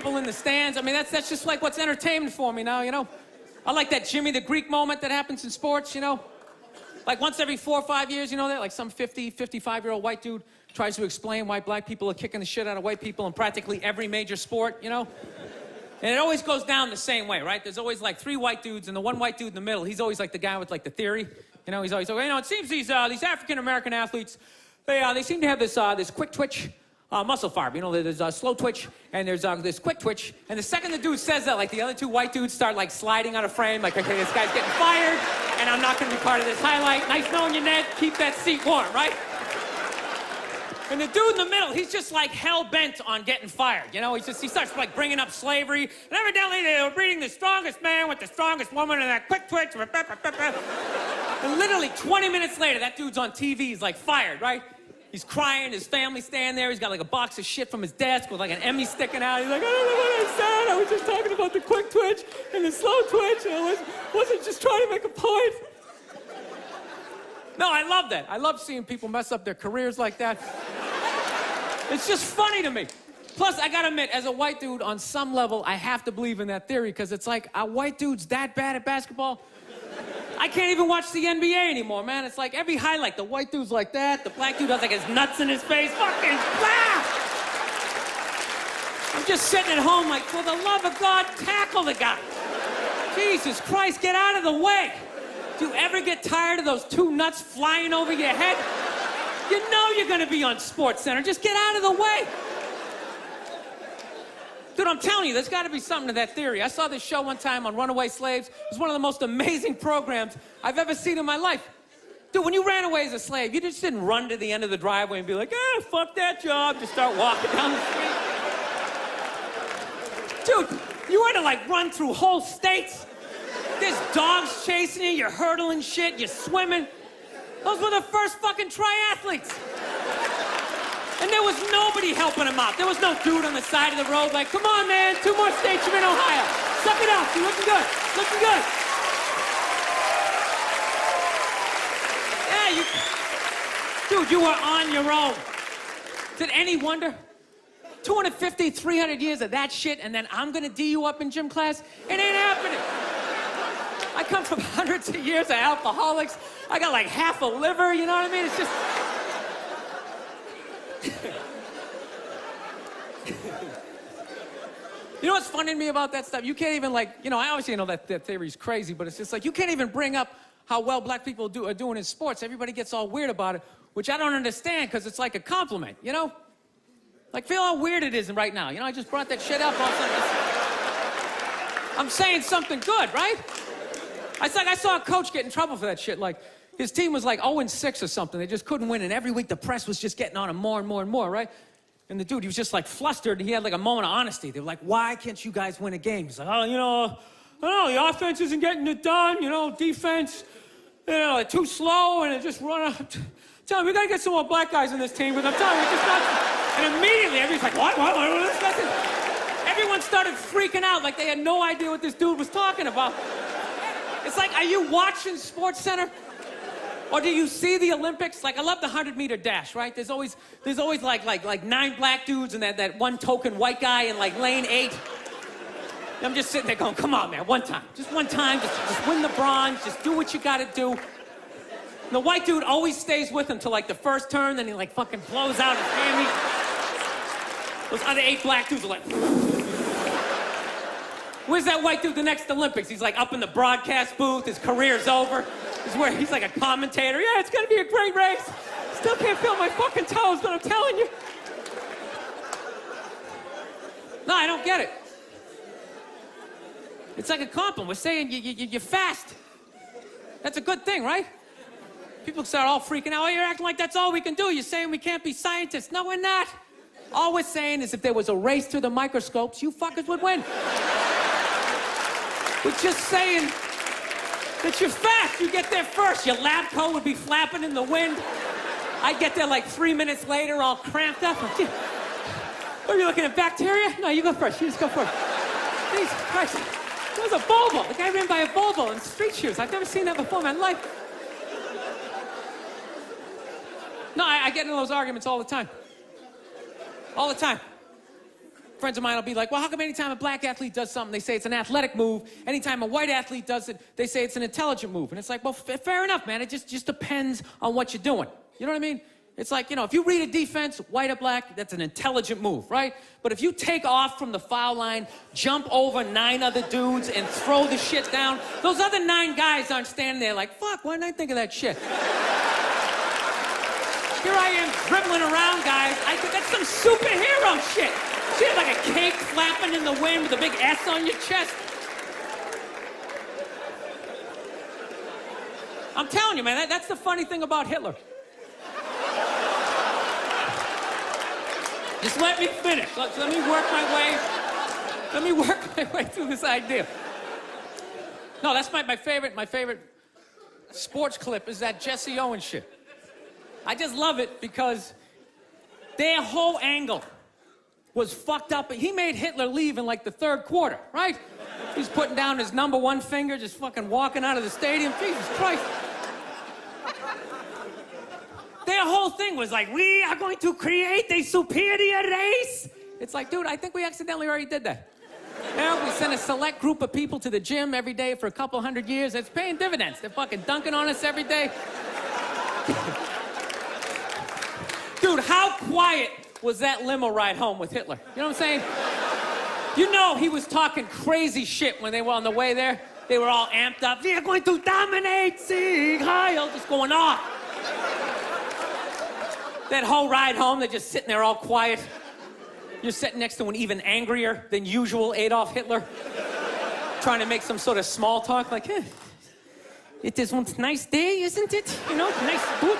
people in the stands. I mean, that's just like what's entertainment for me now, you know? I like that Jimmy the Greek moment that happens in sports, you know? Like once every 4 or 5 years, you know that? Like some 50, 55-year-old white dude tries to explain why black people are kicking the shit out of white people in practically every major sport, you know? And it always goes down the same way, right? There's always like 3 white dudes, and the one white dude in the middle, he's always like the guy with like the theory. You know, he's always like, you know, it seems these African-American athletes, they seem to have this quick twitch muscle fiber. You know, there's a slow twitch, and there's this quick twitch. And the second the dude says that, like the other 2 white dudes start like sliding out of frame, like, okay, this guy's getting fired, and I'm not gonna be part of this highlight. Nice knowing you, Ned. Keep that seat warm, right? And the dude in the middle, he's just like hell-bent on getting fired. You know, he starts like bringing up slavery. And evidently they were breeding the strongest man with the strongest woman and that quick twitch. And literally 20 minutes later, that dude's on TV. He's like fired, right? He's crying. His family's standing there. He's got like a box of shit from his desk with like an Emmy sticking out. He's like, I don't know what I said. I was just talking about the quick twitch and the slow twitch. And I wasn't just trying to make a point. No, I love that. I love seeing people mess up their careers like that. It's just funny to me. Plus, I gotta admit, as a white dude, on some level, I have to believe in that theory, because it's like, are white dudes that bad at basketball? I can't even watch the NBA anymore, man. It's like every highlight, the white dude's like that, the black dude has like his nuts in his face, fucking blah! I'm just sitting at home like, for the love of God, tackle the guy. Jesus Christ, get out of the way. Do you ever get tired of those 2 nuts flying over your head? You know you're gonna be on SportsCenter. Just get out of the way. Dude, I'm telling you, there's gotta be something to that theory. I saw this show one time on runaway slaves. It was one of the most amazing programs I've ever seen in my life. Dude, when you ran away as a slave, you just didn't run to the end of the driveway and be like, fuck that job. Just start walking down the street. Dude, you had to like run through whole states. There's dogs chasing you, you're hurdling shit, you're swimming. Those were the first fucking triathletes. And there was nobody helping them out. There was no dude on the side of the road like, come on, man, 2 more states, you're in Ohio. Suck it up, you're looking good, looking good. Yeah, dude, you were on your own. Is it any wonder? 250, 300 years of that shit, and then I'm gonna D you up in gym class? It ain't happening. I come from hundreds of years of alcoholics. I got like half a liver, you know what I mean? It's just... You know what's funny to me about that stuff? You can't even like, you know, I obviously know that theory's crazy, but it's just like, you can't even bring up how well black people are doing in sports. Everybody gets all weird about it, which I don't understand, because it's like a compliment, you know? Like, feel how weird it is right now. You know, I just brought that shit up all of a sudden. I'm saying something good, right? I saw a coach get in trouble for that shit. Like, his team was like 0-6 or something. They just couldn't win, and every week the press was just getting on him more and more and more, right? And the dude, he was just like flustered, and he had like a moment of honesty. They were like, why can't you guys win a game? He's like, oh, you know, I don't know, the offense isn't getting it done, you know, defense, you know, they're too slow, and it just run up. Tell me, we gotta get some more black guys on this team, but I'm telling you, it's just not. And immediately, everybody's like, what? Everyone started freaking out like they had no idea what this dude was talking about. It's like, are you watching SportsCenter? Or do you see the Olympics? Like, I love the 100-meter dash, right? There's always like 9 black dudes and that one token white guy in like lane 8. I'm just sitting there going, come on, man, one time. Just one time, just win the bronze, just do what you gotta do. And the white dude always stays with him till like the first turn, then he like fucking blows out his hammy. Those other 8 black dudes are like, where's that white dude the next Olympics? He's like up in the broadcast booth, his career's over. He's like a commentator. Yeah, it's gonna be a great race. Still can't feel my fucking toes, but I'm telling you. No, I don't get it. It's like a compliment. We're saying you're fast. That's a good thing, right? People start all freaking out. Oh, you're acting like that's all we can do. You're saying we can't be scientists. No, we're not. All we're saying is if there was a race through the microscopes, you fuckers would win. We're just saying that you're fast. You get there first. Your lab coat would be flapping in the wind. I'd get there like 3 minutes later, all cramped up. Are you looking at bacteria? No, you go first. You just go first. Jesus Christ. There was a Volvo. The guy ran by a Volvo in street shoes. I've never seen that before in my life. No, I get into those arguments all the time. All the time. friends of mine will be like, well, how come anytime a black athlete does something, they say it's an athletic move? Anytime a white athlete does it, they say it's an intelligent move. And it's like, well, fair enough, man. It just depends on what you're doing. You know what I mean? It's like, you know, if you read a defense, white or black, that's an intelligent move, right? But if you take off from the foul line, jump over 9 other dudes, and throw the shit down, those other 9 guys aren't standing there like, fuck, why didn't I think of that shit? Here I am dribbling around, guys. I think that's some superhero shit. Shit, like a cape flapping in the wind with a big S on your chest. I'm telling you, man, that's the funny thing about Hitler. Just let me finish. Let me work my way through this idea. No, that's my favorite sports clip is that Jesse Owens shit. I just love it because their whole angle was fucked up. He made Hitler leave in like the 3rd quarter, right? He's putting down his number 1 finger, just fucking walking out of the stadium. Jesus Christ. Their whole thing was like, we are going to create a superior race. It's like, dude, I think we accidentally already did that. Yeah, we sent a select group of people to the gym every day for a couple hundred years. It's paying dividends. They're fucking dunking on us every day. Dude, how quiet was that limo ride home with Hitler? You know what I'm saying? You know he was talking crazy shit when they were on the way there. They were all amped up. We are going to dominate, Sieg Heil, just going off. That whole ride home, they're just sitting there all quiet. You're sitting next to an even angrier than usual Adolf Hitler, trying to make some sort of small talk, like, it is one nice day, isn't it? You know, nice boot.